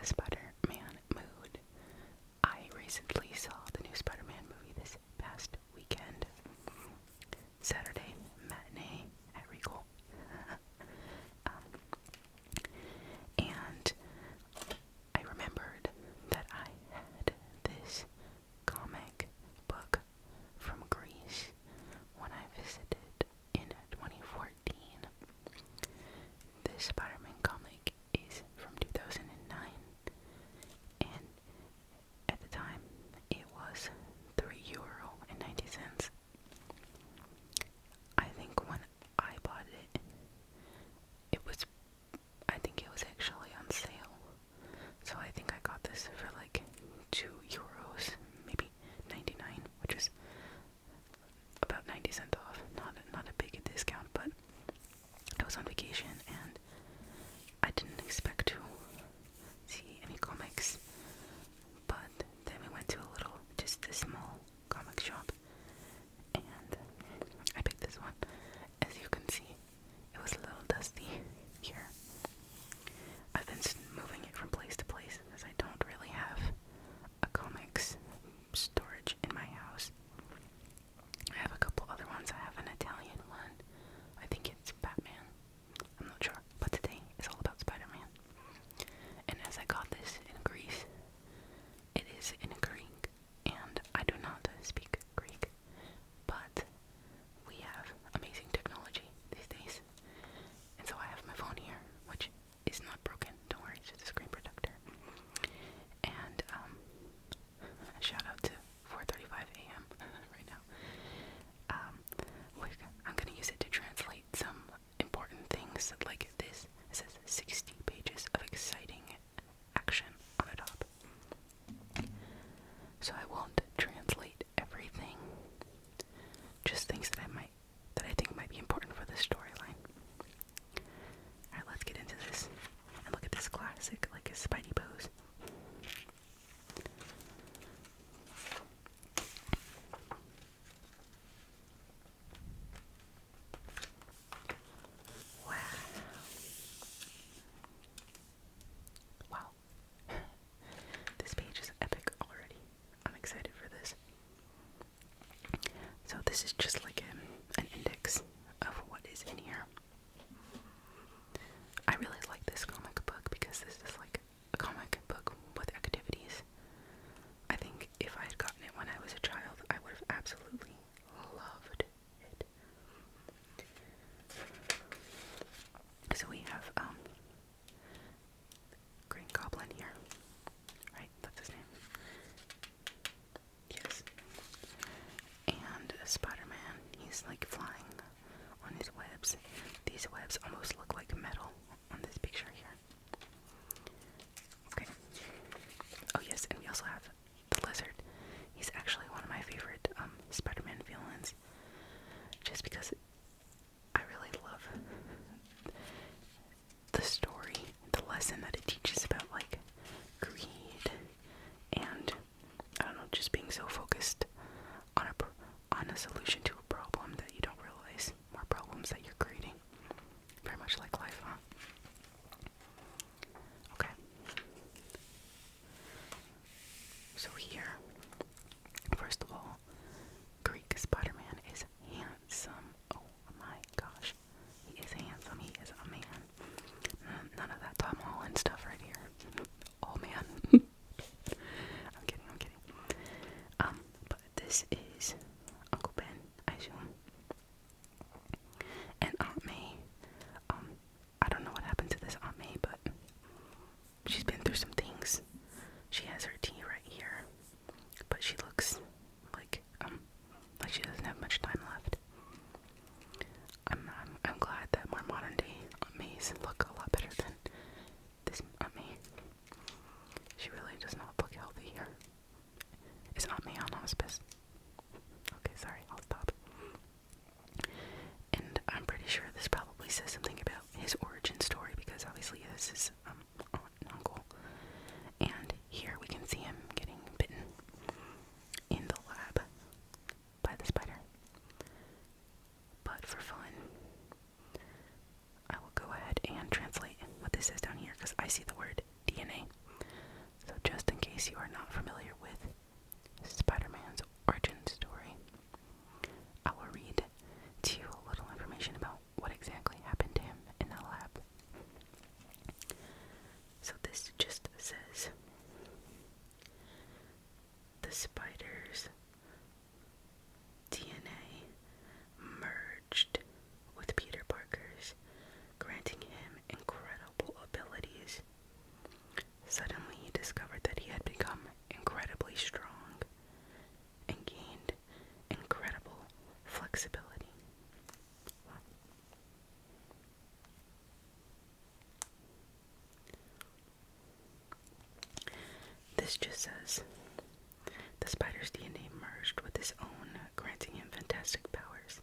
the Spider-Man mood. I recently saw the new Spider-Man movie this past weekend. Saturday matinee at Regal. And I remembered that I had this comic book from Greece when I visited in 2014. This Spider-Man comic is from 2009, and at the time it was €3.90. I think when I bought it, I think it was actually on sale. So I think I got this for like €2, maybe 99, which is about 90 cents off. Not a big discount, but I was on vacation and I didn't expect to see any comics. But then we went to just a small comic shop, and I picked this one. As you can see, it was a little dusty here. I've been moving it from place to place because I don't really have a comics storage in my house. I have a couple other ones. I have an Italian one. I think it's Batman. I'm not sure. But today is all about Spider-Man. And as I got this in Greece, it is in Greek, and I do not speak Greek, but we have amazing technology these days. And so I have my phone here, which is not broken. Don't worry, it's just a screen protector. And a shout out to 4:35 a.m. right now. I'm gonna use it to translate some important things like this. It says 60 pages of exciting action on the top. So I won't translate everything, just things that I think might be important for the storyline. Alright, let's get into this and look at this classic, like a Spidey pose. Wow. Wow. This page is epic already. I'm excited for this. So this is just like an index of what is in here. I really like this comic book because this is like a comic book with activities. I think if I had gotten it when I was a child, I would have absolutely loved it. So we have Green Goblin here, right? That's his name. Yes. And Spider-Man, he's like flying on his webs. These webs almost look like metal on this picture here. Okay. Oh yes, and we also have the Lizard. He's actually one of my favorite Spider-Man villains, just because I really love the story, the lesson that it teaches about like greed and, I don't know, just being so focused on a solution to a problem that you don't realize more problems that you're creating. Very much like life, huh? Okay. So here, first of all, Greek Spider-Man is handsome. Oh my gosh. He is handsome. He is a man. None of that Tom Holland stuff right here. Oh man. I'm kidding. But this is Uncle Ben, I assume. And Aunt May. I don't know what happened to this Aunt May, but she's been through some things. She has her tea right here, but she looks like she doesn't have much time left. I'm glad that more modern day Aunt Mays look a lot better than this Aunt May. She really does not look healthy here. Is Aunt May on hospice? Okay, sorry, I'll stop. And I'm pretty sure this probably says something about his origin story, because obviously this is aunt and uncle. And here we can see him getting bitten in the lab by the spider. But for fun, I will go ahead and translate what this says down here, because I see the word DNA. this just says, the spider's DNA merged with his own, granting him fantastic powers.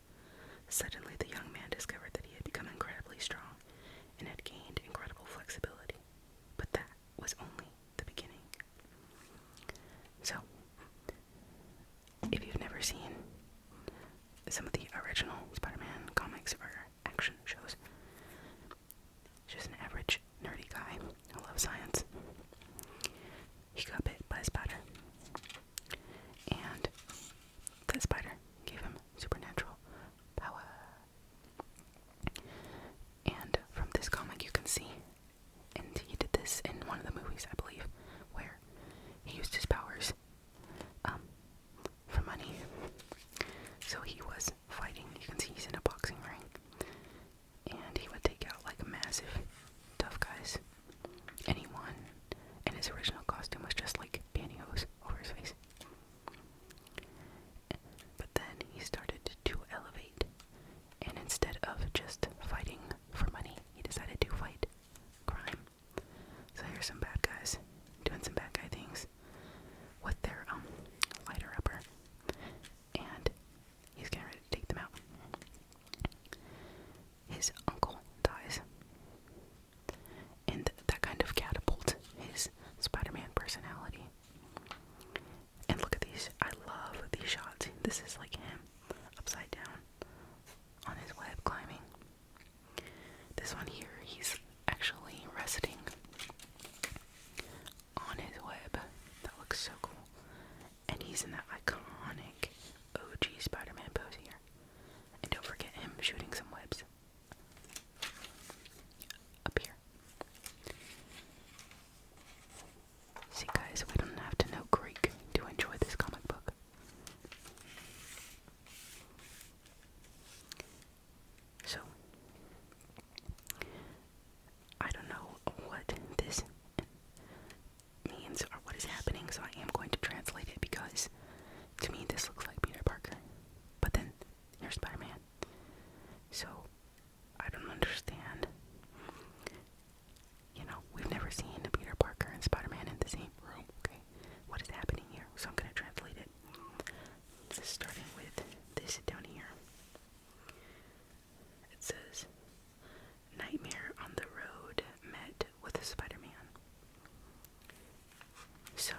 Suddenly, the young man discovered that he had become incredibly strong and had gained incredible flexibility. But that was only the beginning. So, if you've never seen some of the original Spider-Man comics or action shows, just an average nerdy guy who loves science. He got bit by a spider, and that spider gave him supernatural power. And from this comic you can see, and he did this in one of the movies, I believe, where he used his powers for money. So he was fighting, you can see he's in a boxing ring, and he would take out like massive tough guys, and he won, and his original costume was just like pantyhose over his face. But then he started to elevate, and instead of just fighting for money, he decided to fight crime. So here's some bad guys doing some bad guy things with their lighter upper, and he's getting ready to take them out. His uncle dies, and that kind of catapults his Spider-Man personality. And look at these, I love these shots. This is like him upside down on his web climbing. This one here, he's actually resting on his web. That looks so cool. And he's in that iconic OG Spider-Man pose here. And don't forget him shooting some webs up here. See guys, we don't have to know Greek to enjoy this comic book. So, I don't know what this means or what is happening, so I am going to translate it because to me this looks like Peter Parker. But then here's Spider-Man. So, I don't understand. You know, we've never seen Peter Parker and Spider-Man in the same room, okay? What is happening here? So I'm going to translate it. Starting with this down here. It says, Nightmare on the road met with Spider-Man. So,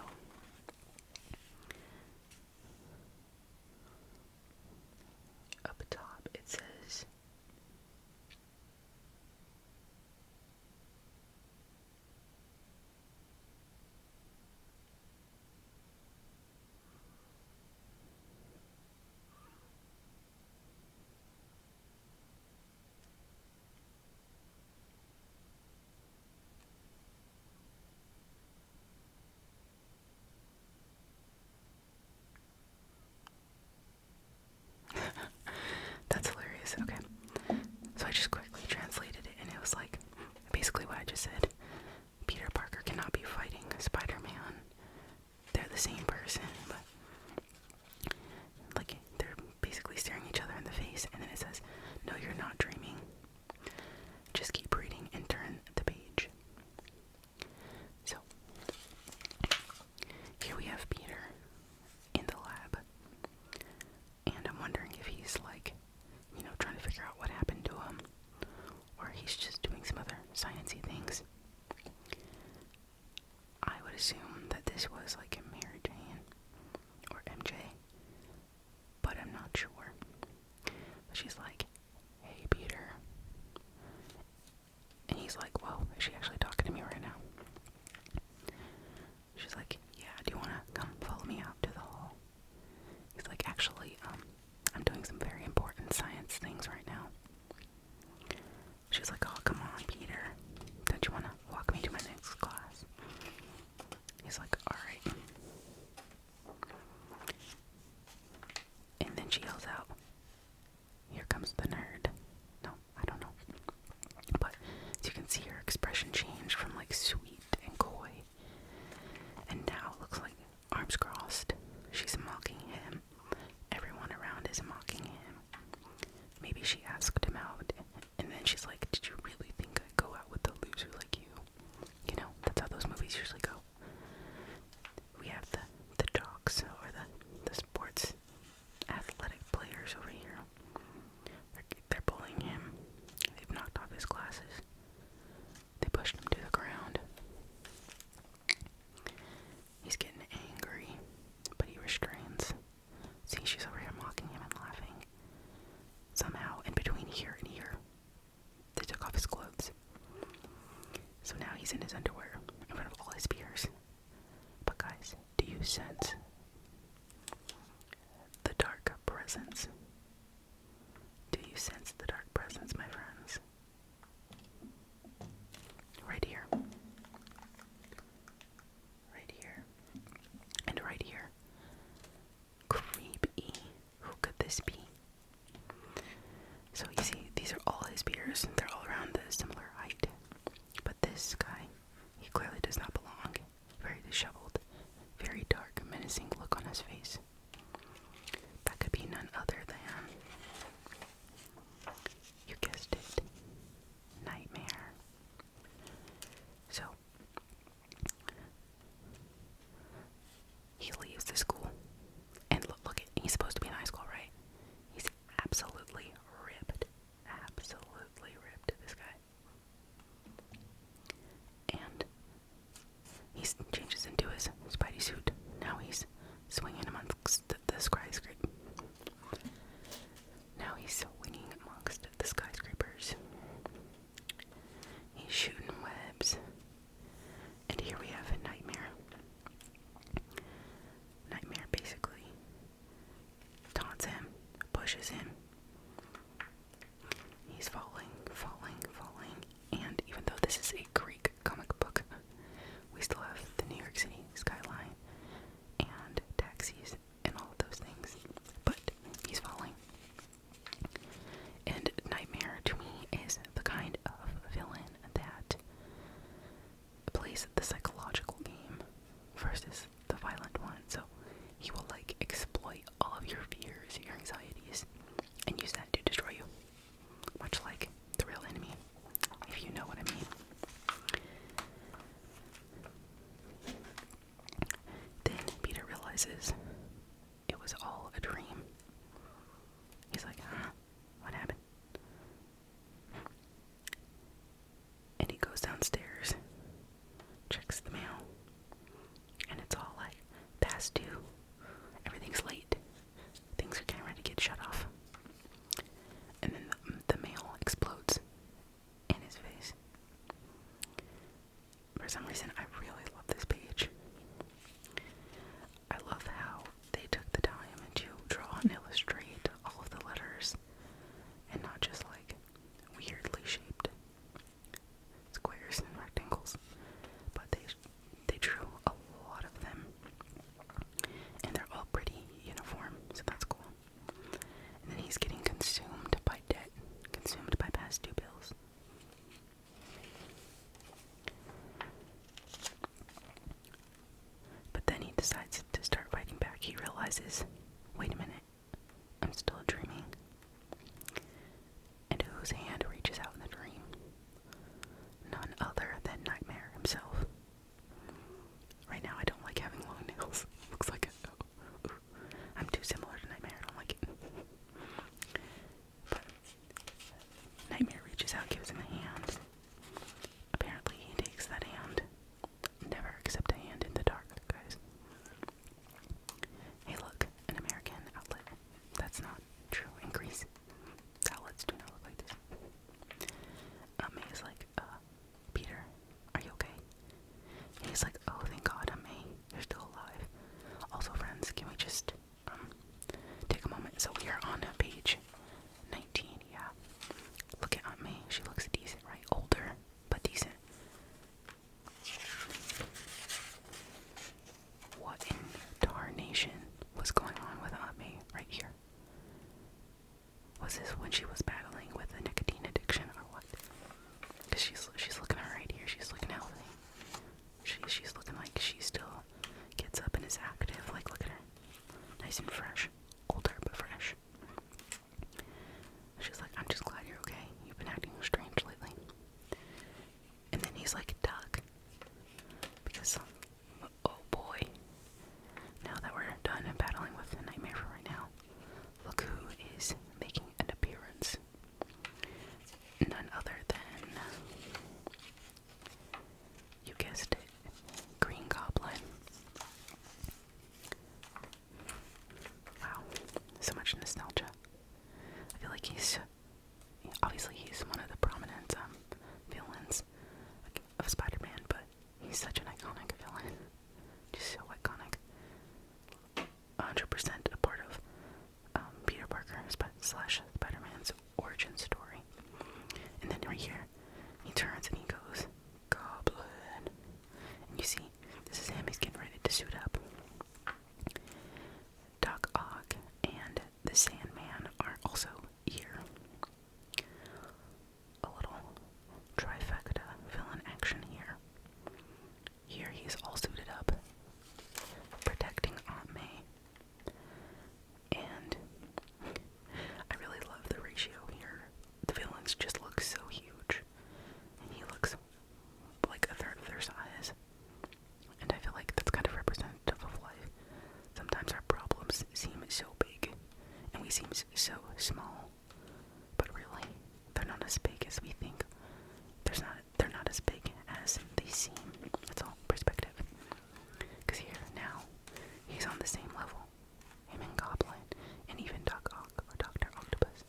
up top it says, that's hilarious, okay. So I just quickly translated it, and it was like, basically what I just said. Peter Parker cannot be fighting Spider-Man. They're the same person, but like, they're basically staring each other in the face, and then it says, no, you're not dreaming. Just keep reading and turn the page. So, here we have Peter in the lab, and I'm wondering if he's like, you know, trying to figure out what happened to him, or he's just doing some other sciencey things. I would assume that this was like a Mary Jane or MJ, but I'm not sure. But she's like, hey Peter, and he's like, whoa, is she actually talking to me right now? She's like, yeah, do you want to come follow me out to the hall? He's like, actually, I'm doing some very important science things right now. She's like, oh, come on, Peter. Don't you want to walk me to my next class? He's like, alright. And then she yells out, here comes the nerd. No, I don't know. But as you can see, her expression changed from like sweet and coy, and now it looks like arms crossed. She's mocking him. Everyone around is mocking him. Maybe she asked him out, and then she's like, did you really think I'd go out with a loser like you? You know, that's how those movies usually go. sense the dark presence? Do you sense the dark presence, my friends? Right here. Right here. And right here. Creepy. Who could this be? So you see, these are all his peers. They're all around a similar height. But this guy, he clearly does not belong. Very disheveled. Very dark, menacing look on his face. That could be none other than, you guessed it, Nightmare. So, he leaves the school, and look, he's supposed to be in high school, right? He's absolutely ripped. Absolutely ripped, this guy. And he changes into his Spidey suit. Now he's swinging amongst the skyscraper. Now he's swinging amongst the skyscrapers. He's shooting webs. And here we have a Nightmare. Nightmare basically taunts him, pushes him. He's falling, falling, falling. And even though this is a Greek comic book, we still have the New York City skyline and taxis and all of those things. But he's falling. And Nightmare, to me, is the kind of villain that plays the psychological game versus the violent one. So he will, like, exploit all of your fears, your anxieties, and use that to destroy you. Much like the real enemy, if you know what I mean. Then Peter realizes it was all a dream. He's like, huh? What happened? And he goes downstairs, checks the mail, and it's all like past due. Everything's late. Things are getting ready to get shut off. And then the mail explodes in his face. For some reason, I really love this page. I love how they took the time to draw and illustrate all of the letters, and not just like weirdly shaped squares and rectangles, but they drew a lot of them, and they're all pretty uniform, so that's cool. And then he's getting consumed by debt, consumed by past due bills. But then he decides to start fighting back. He realizes, wait a minute, I'm still dreaming. And whose hand reaches out in the dream? None other than Nightmare himself. Right now I don't like having long nails. Looks like I'm too similar to Nightmare. I don't like it. But Nightmare reaches out, gives him a hand. Apparently he takes that hand. Never accept a hand in the dark, guys. Hey look, an to suit up. Doc Ock and the Sandman are also here. A little trifecta villain action here. Here he's all suited up, protecting Aunt May. And I really love the ratio here. The villains just look so huge, and he looks like a third of their size. And I feel like that's kind of representative of life. Sometimes our problems seem so big, and we seem so small, but really, they're not as big as we think. They're not as big as they seem. It's all perspective. Because here, now, he's on the same level. Him and Goblin, and even Doc Ock, or Dr. Octopus,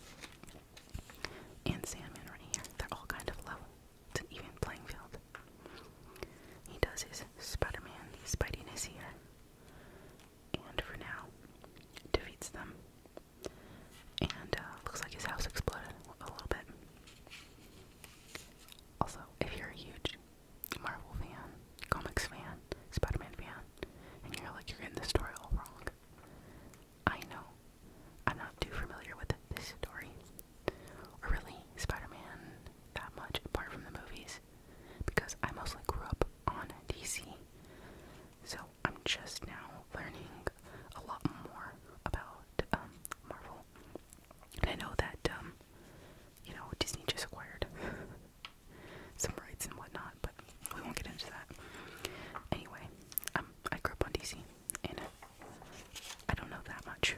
and Sandman right here. They're all kind of level. It's an even playing field. He does his Spider-Man Spideyness here. And for now, defeats them. And looks like his house exploded a little bit. Also, if you're a huge Marvel fan, comics fan, Spider-Man fan, and you're like, you're getting the story all wrong, I know. I'm not too familiar with this story, or really Spider-Man that much, apart from the movies, because I mostly grew up on DC. So I'm just now learning a lot more about Marvel. And I know that, Disney just acquired some rights and whatnot, but we won't get into that. Anyway, I grew up on DC, and I don't know that much.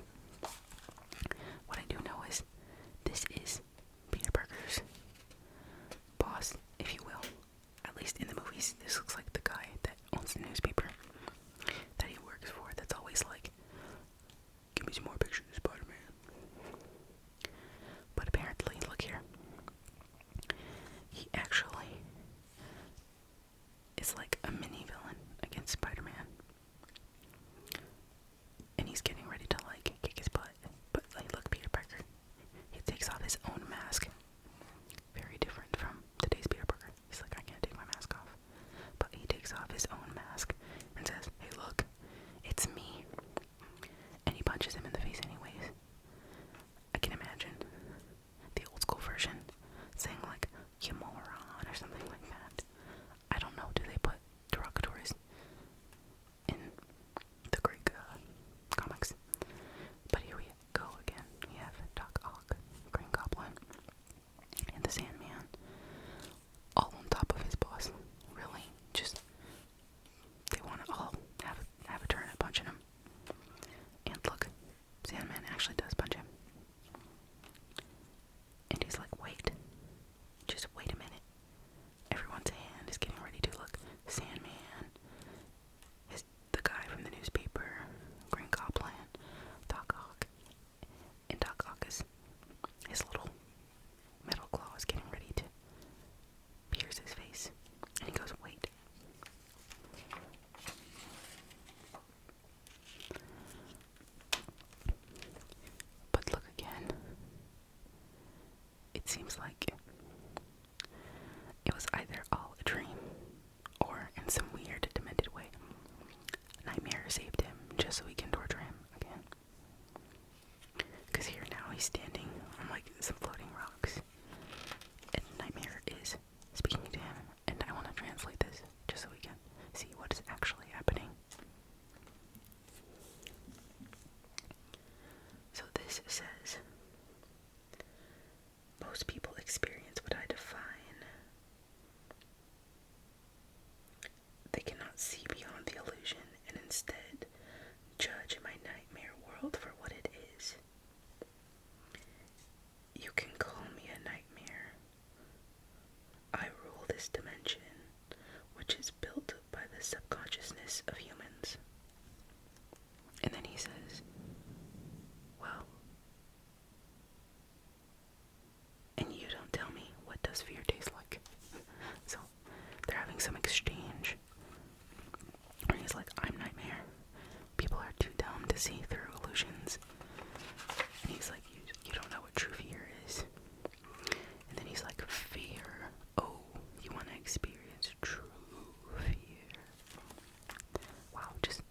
What I do know is this is Peter Parker's boss, if you will. At least in the movies, this looks like the guy that owns the newspaper that he works for, that's always like, give me some more pictures of Spider-Man. But apparently, look here, he actually is like a mini villain against Spider-Man. And he's getting ready to like kick his butt. But like, look, Peter Parker, he takes off his own mask. Very different from today's Peter Parker. He's like, I can't take my mask off. But he takes off his own mask and says, hey look, it's me. And he punches him in the face anyways. I can imagine the old school version saying like, you moron, or something like that. I don't know, do they put derogatories in the Greek comics? But here we go again. We have Doc Ock, Green Goblin, and the Sandman, all on top of his boss. Really, just, they want to all have a turn at punching him. And look, Sandman actually does punch him. And he's like, wait, just wait a minute. Everyone's hand is getting ready to look. Sandman, the guy from the newspaper, Green Goblin, Doc Ock, and Doc Ock is, his little metal claw is getting ready to pierce his face. And he goes, wait. But look again. It seems like it was either all a dream, or in some weird, demented way, Nightmare saved him just so he can torture him again. Because here now he's standing on like some floating rocks, and Nightmare is speaking to him, and I want to translate this just so we can see what is actually happening. So this says, most people experience what I define. They cannot see beyond the illusion and instead judge my nightmare world for what it is. You can call me a nightmare. I rule this dimension, which is built by the subconsciousness of humans. And then he says, well, and you don't tell me, what does fear taste like? So they're having some exchange where he's like, I'm Nightmare. People are too dumb to see through illusions. And he's like, you don't know what true fear is. And then he's like, fear. Oh, you want to experience true fear. Wow, just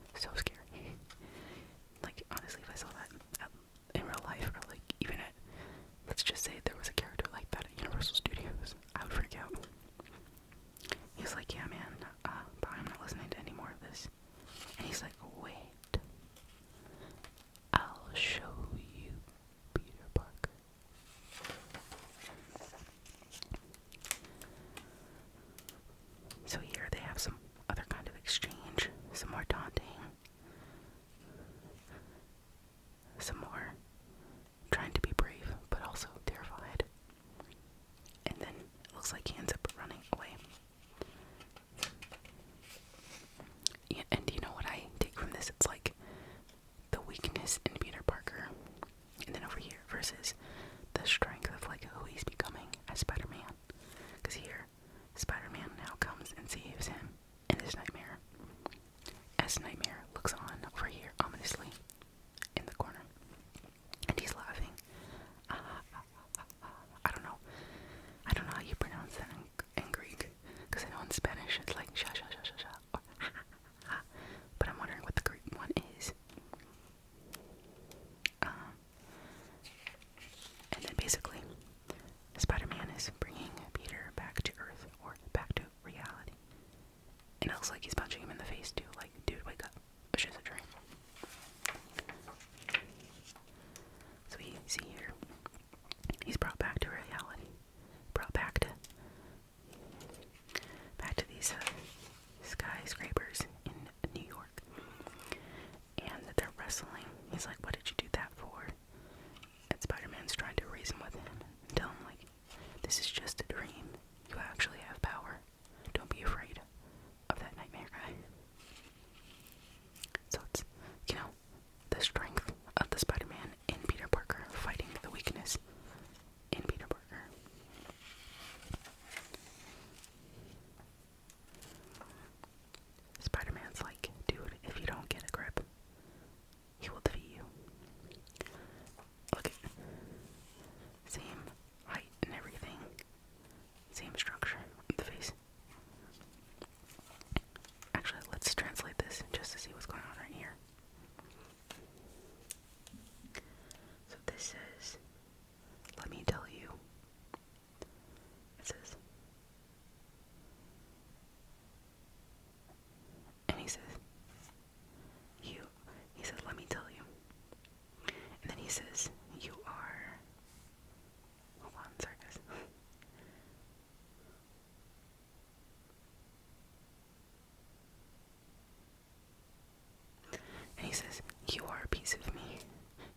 he says, "You are a piece of me.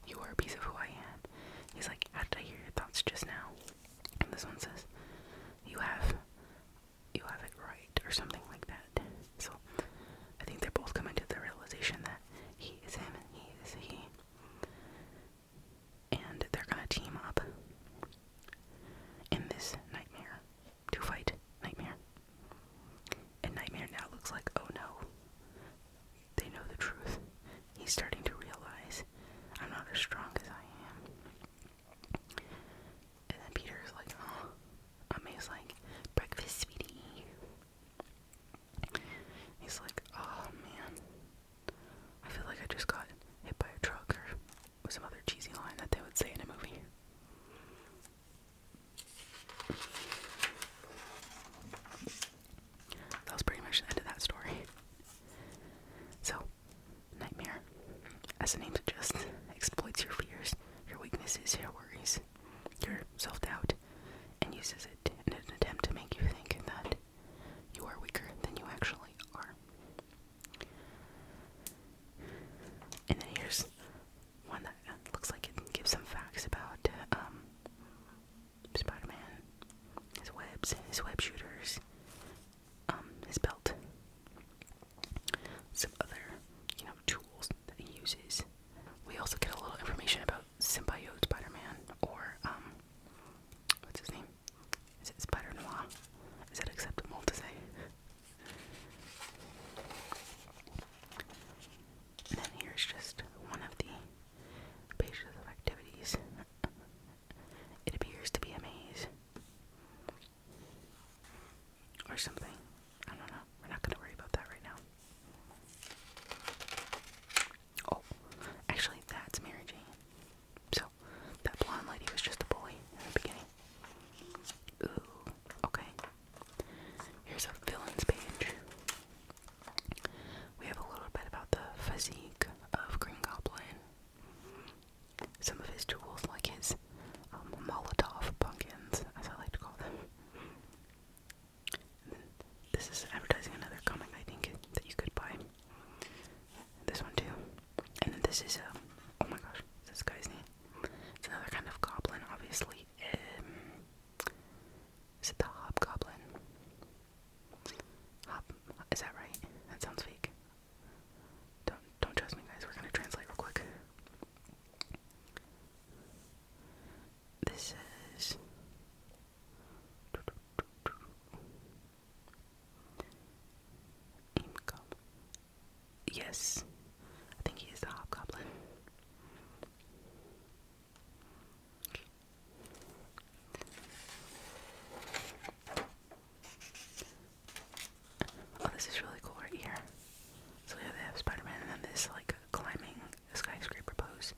You are a piece of who I am." He's like, "How did I hear your thoughts just now?" And this one says, You have it right," or something like that. So I think they're both coming to the realization that he is him and he is he. And they're gonna team up in this nightmare to fight Nightmare. And Nightmare now looks like, oh no, they know the truth. He's starting to realize, I'm not as strong as I am. And then Peter's like, oh, May's like, breakfast, sweetie. He's like, oh man, I feel like I just got hit by a truck, or some other cheesy line that they would say in a movie. That was pretty much the end of that story. So, Nightmare, as the name suggests, exploits your fears, your weaknesses, your worries, your self-doubt, and uses it in an attempt to make you think that you are weaker than you actually are. And then here's one that looks like it gives some facts about Spider-Man, his webs, his web shooters, his belt, some other, tools that he uses. We also get a little information about Symbiote Spider-Man, or, what's his name? Is it Spider-Noir? Is that acceptable to say? And then here's just one of the pages of activities. It appears to be a maze. Or something. I don't know. We're not going to worry about that right now. Oh, actually, that's Mary Jane. So, that blonde lady was just a bully in the beginning. Ooh, okay. Here's a villains page. We have a little bit about the physique of Green Goblin. Some of his tools, like his Molotov pumpkins, as I like to call them. This is advertising another comic, I think, that you could buy. This one too. And then this is oh my gosh, what's this guy's name? It's another kind of goblin, obviously. Is it the Hobgoblin? Is that right? That sounds fake. Don't trust me, guys. We're gonna translate real quick. This is yes, I think he is the Hobgoblin. Oh, this is really cool right here. So yeah, they have Spider-Man and then this like climbing a skyscraper pose.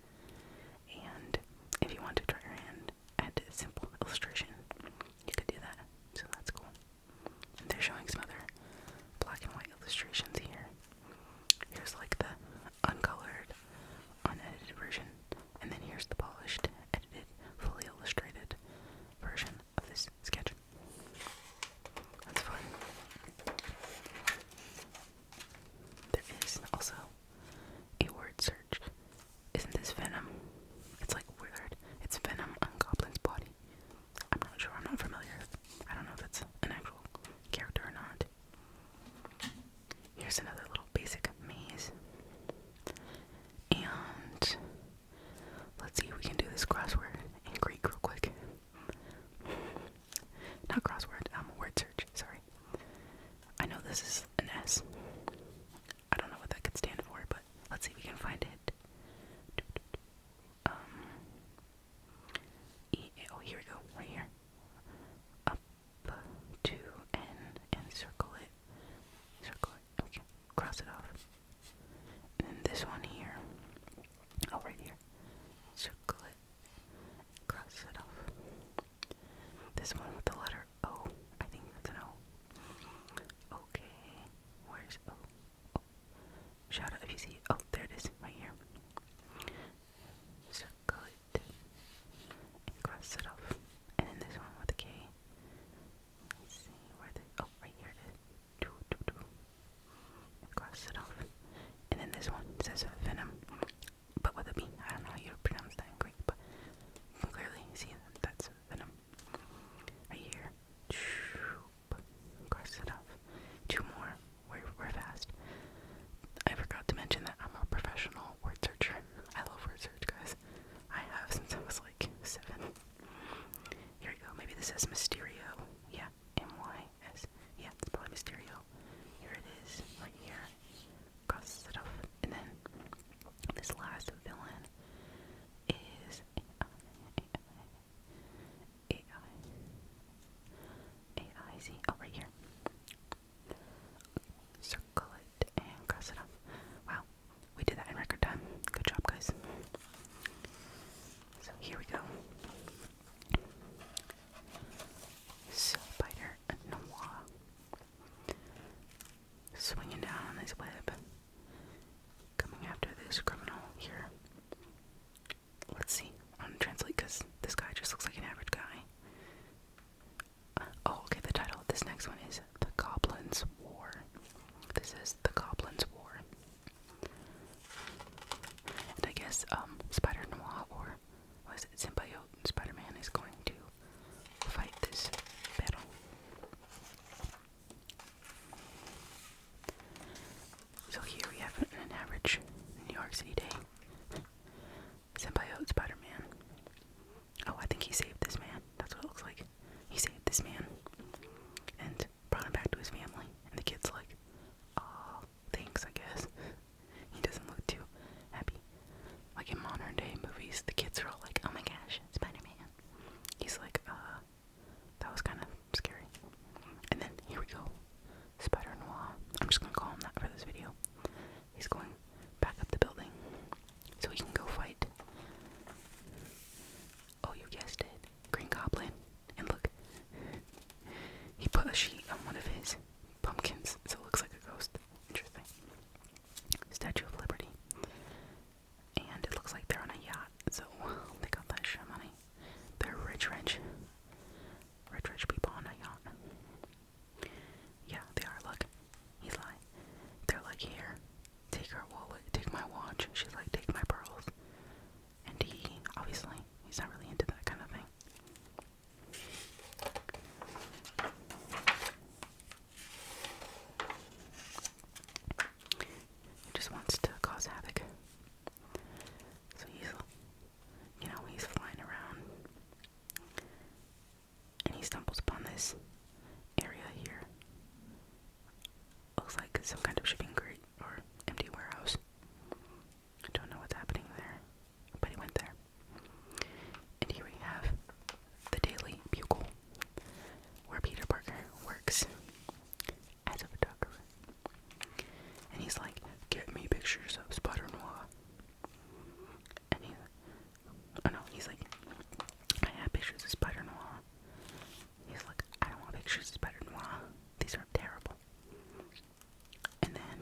And if you want to try your hand at a simple illustration, you could do that. So that's cool. And they're showing some other black and white illustrations here. Here's like the uncolored, unedited version, and then here's the polished, edited, fully illustrated version of this sketch. That's fun. There is also a word search. Isn't this Venom? It's like weird. It's Venom on Goblin's body. I'm not sure. I'm not familiar. I don't know if it's an actual character or not. Here's another little basic maze. And let's see if we can do this crossword in Greek real quick. Not crossword, word search, sorry. I know this is an S. I don't know what that could stand for, but let's see if we can find it. Oh, here we go, right here. Up to N and circle it. Okay, cross it off. And then this one here. Oh, right here. Circle it. Cross it off. This one with the letter O. I think that's an O. Okay. Where's O? Oh. Shout out if you see it. Oh, there it is. Right here. Circle it. And cross it off. And then this one with a K. Let's see where the. Oh, right here it is. And cross it off. And then this one says Venom. Spider Noir, or was it Symbiote Spider-Man, is going to fight this battle. So here we have an average New York City day. Symbiote Spider-Man. Oh, I think he saved this man. That's what it looks like. He saved this man and brought him back to his family. And the kid's like, oh, thanks, I guess. He doesn't look too happy. Like in modern day movies, the kids are all like, oh my gosh, Spider-Man. He's like, that was kind of scary. And then here we go. Spider Noir. I'm just gonna call him that for this video. He's going back up the building so he can go fight. Oh, you guessed it. Green Goblin. And look, he put a sheet on one of his pumpkins so it looks like a ghost. Interesting. Statue of Liberty. And it looks like they're on a yacht, so they got that shit money. They're rich people on a yacht. Yeah, they are. Look, he's like, they're like, here, take our wallet, take my watch. She's like, take my pearls. And he, obviously, he's not really into that kind of thing. He just wants to cause havoc. So he's, he's flying around. And he stumbles upon this area here. Looks like some kind of shipping crate or empty warehouse. I don't know what's happening there, but he went there. And here we have the Daily Bugle, where Peter Parker works as a photographer. And he's like, get me pictures of Spider-Noir. And he's like, I have pictures of Spider-Noir. He's like, I don't want pictures of Spider-Noir. These are terrible. And then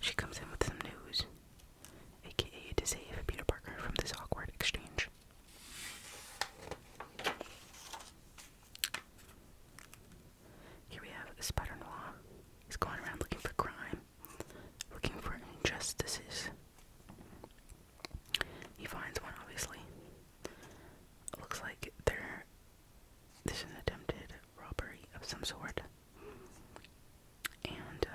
she comes in with some news, aka to save Peter Parker from this awkward exchange. Here we have Spider-Noir. He's going around looking for crime, looking for injustices. He finds one, obviously. It looks like this is an attempted robbery of some sort. And,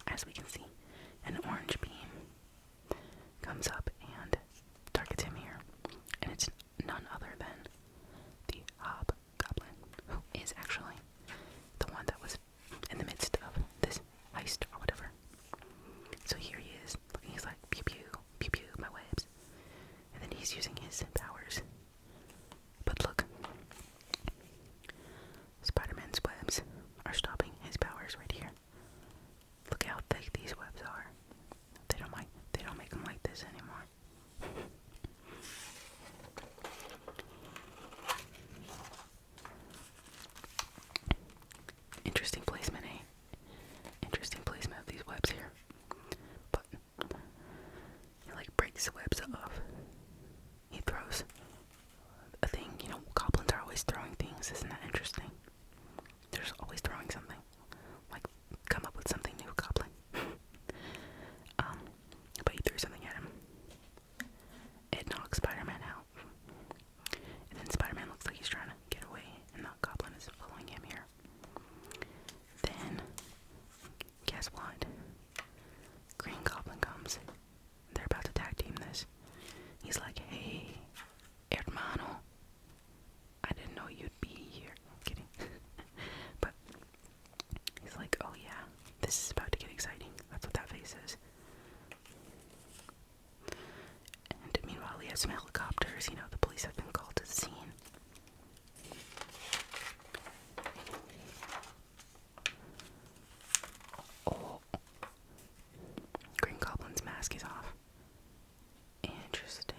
as we can see, an orange beam comes up and targets him here. And it's none other than the Hobgoblin, who is actually the one that was in the midst of this heist or whatever. So here he is, looking, he's like, pew pew, pew pew, my webs. And then he's using his powers. But look, Spider-Man's webs are stopping his powers right here. Look how thick these webs are. They don't make them like this anymore. Interesting placement, eh? Interesting placement of these webs here. But he like breaks the webs off. He throws a thing. Goblins are always throwing things. Isn't that interesting? They're just always throwing something. Like, come up with something new, Goblin. But he threw something at him. It knocks Spider-Man out. And then Spider-Man looks like he's trying to get away, and the Goblin is following him here. Then, guess what? Green Goblin comes. They're about to tag team this. He's like, hey, hermano, I didn't know you'd be here. I'm kidding. But he's like, oh yeah, this is about to get exciting. That's what that face is. And meanwhile, he has some helicopters. The police have been called to the scene. Oh, Green Goblin's mask is off. Interesting.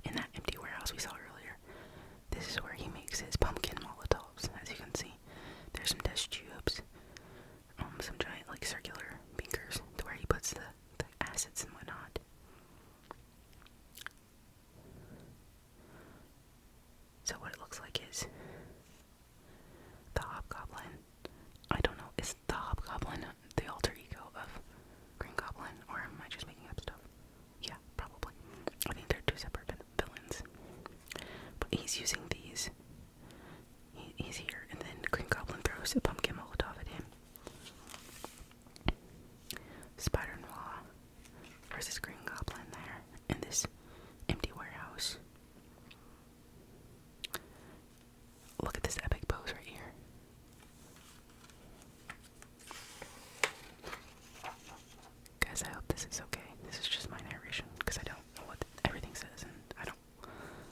In that empty warehouse we saw earlier, this is where he makes his pumpkin molotovs. As you can see, there's some test tubes, some giant like circular beakers to where he puts the acids and whatnot. throws a pumpkin Molotov at him. Spider Noir versus Green Goblin there in this empty warehouse. Look at this epic pose right here. Guys, I hope this is okay. This is just my narration because I don't know what everything says, and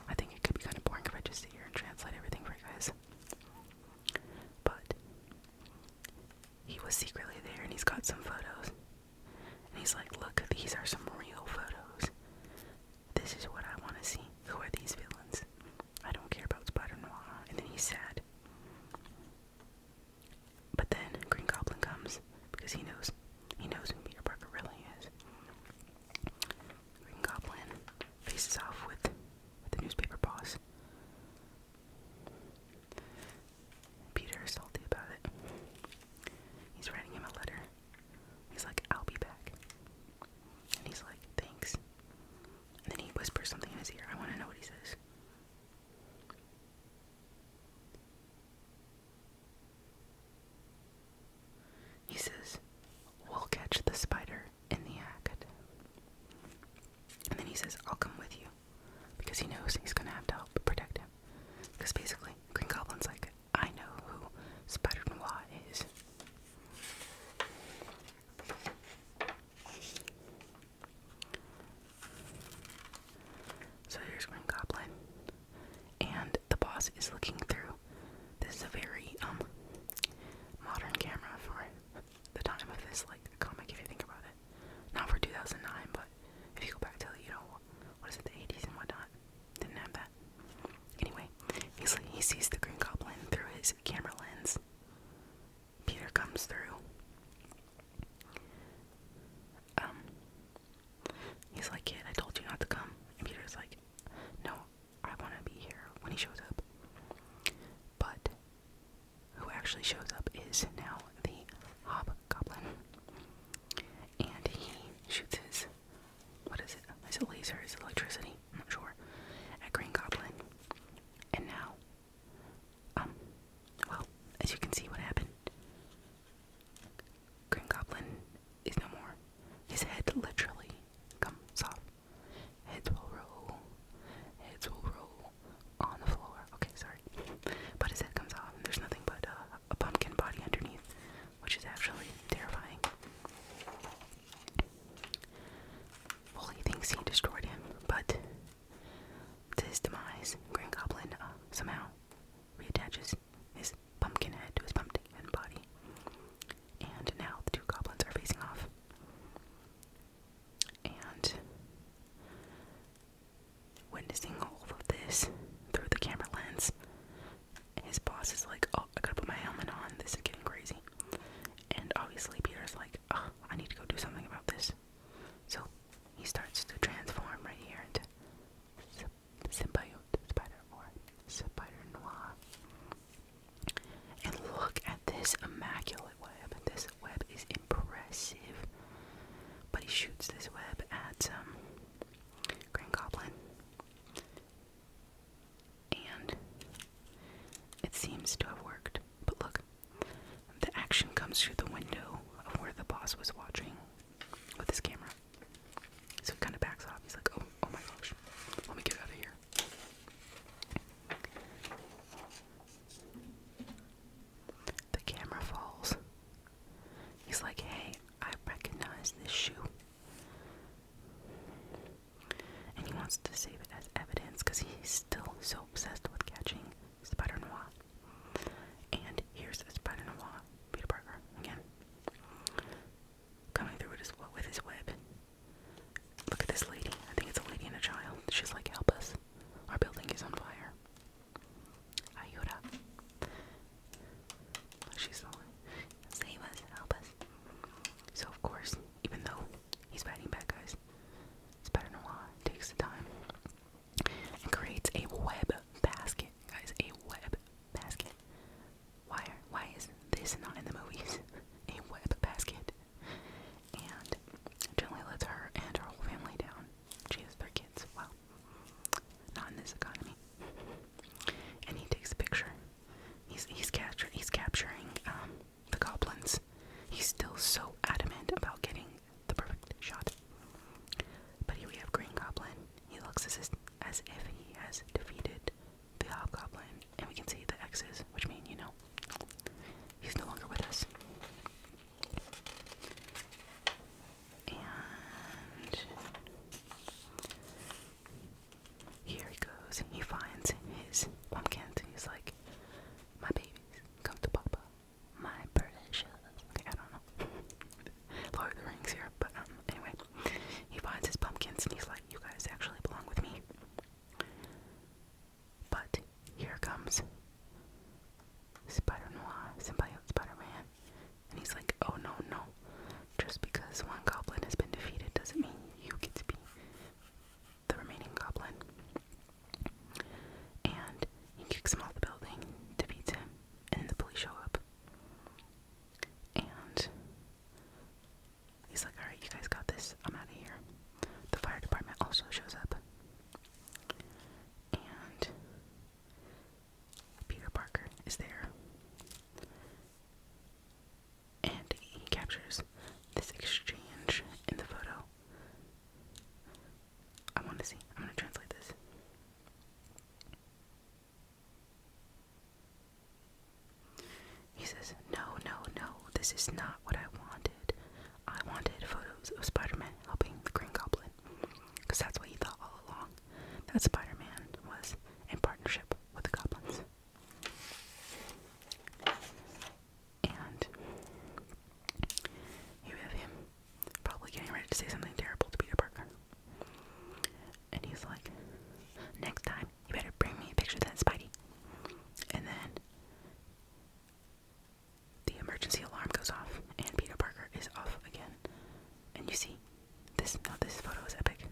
I think it could be kind of boring if I just sit here and translate everything for you guys. But he was secretly there, and he's got some photos. And he's like, look, these are some real photos. This is what I want to see. Who are these villains? I don't care about Spider Noir. And then he's sad. But then Green Goblin comes because he knows who Peter Parker really is. Green Goblin faces off with the newspaper boss. Peter is salty about it. He's writing him a letter. He's like, I'll be back. And he's like, thanks. And then he whispers something in his ear. I want to know what he says. He says, we'll catch the spider in the act. And then he says, I'll come with you. Because he knows he's going to have to help protect him. Because basically, Green Goblin's like, I know who Spider Noir is. So here's Green Goblin. And the boss is looking through. This is a very, modern camera for the time of this, like, comic, if you think about it. Not for 2009, but if you go back to, what is it, the 80s and whatnot. Didn't have that. Anyway, he sees the Green Goblin through his camera lens. Peter comes through. He's like, kid, I told you not to come. And Peter's like, no, I want to be here when he shows up. But who actually shows up is now the Hobgoblin. And he shoots his, what is it? Is it laser? Is it electricity? I'm not sure. At Green Goblin. And now, well, as you can see what happened. Green Goblin is no more. His head literally comes off. Heads will roll. Heads will roll on the floor. Okay, sorry. But his head comes off, and there's nothing but a pumpkin body underneath, which is actually terrifying. Well, he thinks he destroyed him, but to his demise, Green Goblin somehow reattaches his pumpkin head to his pumpkin body. And now the two goblins are facing off. And witnessing all of this through the camera lens, his boss is like, oh, I gotta put my helmet on, this is getting crazy. And obviously Peter's like, oh, I need to go do something about this. So he starts to transform right here into Symbiote Spider or Spider Noir. And look at this immaculate web. This web is impressive. But he shoots this web at Green Goblin. And it seems to have worked. But look, the action comes through the window of where the boss was watching with his camera. So he kind of backs off. He's like, oh my gosh, let me get out of here. The camera falls. He's like, hey, I recognize this shoe. And he wants to save it as evidence because he's still so obsessed with catching Spider Noir. And here's Spider Noir, Peter Parker, again. pictures, this exchange in the photo. I want to see. I'm going to translate this. He says, no, no, no, this is not what I wanted. I wanted photos of Spider-Man helping the Green Goblin. Because that's what he thought all along. That Spider-Man was in partnership with the goblins. And you have him probably getting ready to say something terrible to Peter Parker. And he's like, next time, you better bring me a picture of that Spidey. And then the emergency alarm goes off, and Peter Parker is off again. And you see, this photo is epic.